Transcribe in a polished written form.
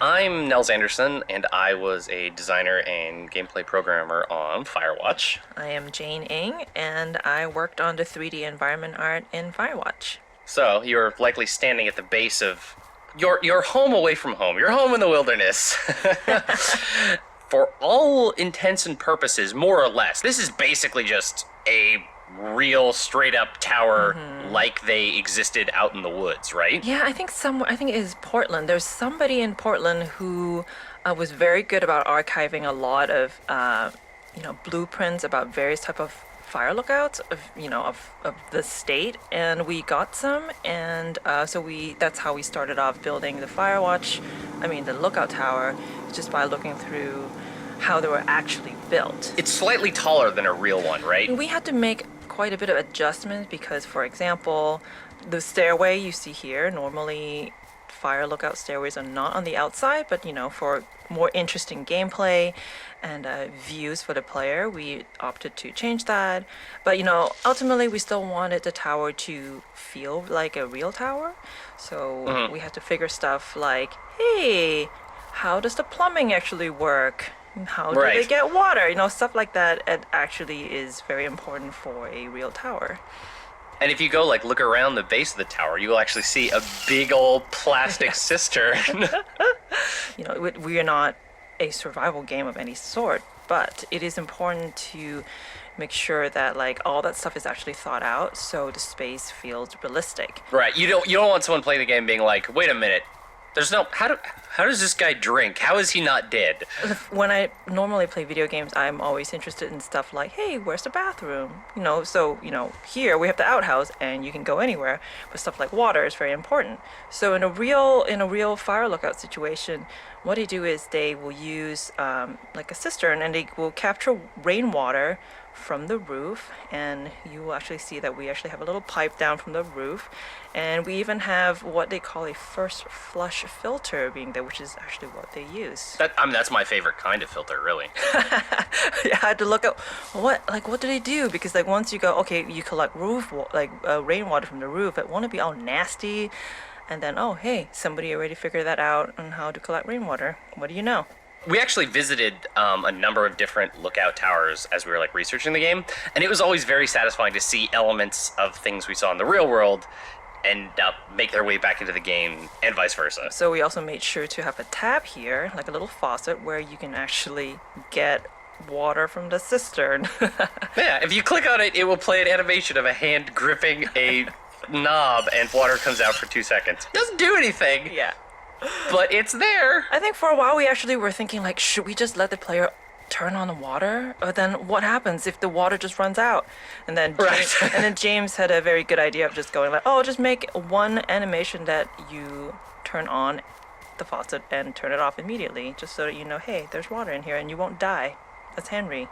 I'm Nels Anderson, and I was a designer and gameplay programmer on Firewatch. I am Jane Ng, and I worked on the 3D environment art in Firewatch. So you're likely standing at the base of your home away from home. Your home in the wilderness. For all intents and purposes, more or less, this is basically just a real straight-up tower like they existed out in the woods, right? Yeah, I think it is Portland. There's somebody in Portland who was very good about archiving a lot of, blueprints about various type of fire lookouts of the state, and we got some, and that's how we started off building the Firewatch. The lookout tower, just by looking through how they were actually built. It's slightly taller than a real one, right? We had to make quite a bit of adjustments because, for example, the stairway you see here, normally fire lookout stairways are not on the outside, but for more interesting gameplay and views for the player, we opted to change that. But ultimately we still wanted the tower to feel like a real tower, so we had to figure stuff like, hey, how does the plumbing actually work? How do they get water? Stuff like that. It actually is very important for a real tower. And if you go look around the base of the tower, you will actually see a big old plastic cistern. We are not a survival game of any sort, but it is important to make sure that all that stuff is actually thought out, so the space feels realistic. Right. You don't want someone playing the game being like, wait a minute. There's no... How does this guy drink? How is he not dead? When I normally play video games, I'm always interested in stuff like, hey, where's the bathroom? Here we have the outhouse and you can go anywhere, but stuff like water is very important. So in a real fire lookout situation, what they do is they will use a cistern, and they will capture rainwater from the roof, and you will actually see that we actually have a little pipe down from the roof, and we even have what they call a first flush filter being there, which is actually what they use. That's my favorite kind of filter, really. Yeah, I had to look up what do they do, because once you go, okay, you collect rainwater from the roof, it won't be all nasty, and then hey, somebody already figured that out on how to collect rainwater. What do you know? We actually visited a number of different lookout towers as we were researching the game, and it was always very satisfying to see elements of things we saw in the real world and make their way back into the game, and vice versa. So we also made sure to have a tab here, like a little faucet, where you can actually get water from the cistern. Yeah, if you click on it, it will play an animation of a hand gripping a knob and water comes out for 2 seconds. Doesn't do anything. Yeah. But it's there. I think for a while we actually were thinking should we just let the player turn on the water? But then what happens if the water just runs out? And then James had a very good idea of just going just make one animation that you turn on the faucet and turn it off immediately, just so that hey, there's water in here and you won't die. That's Henry.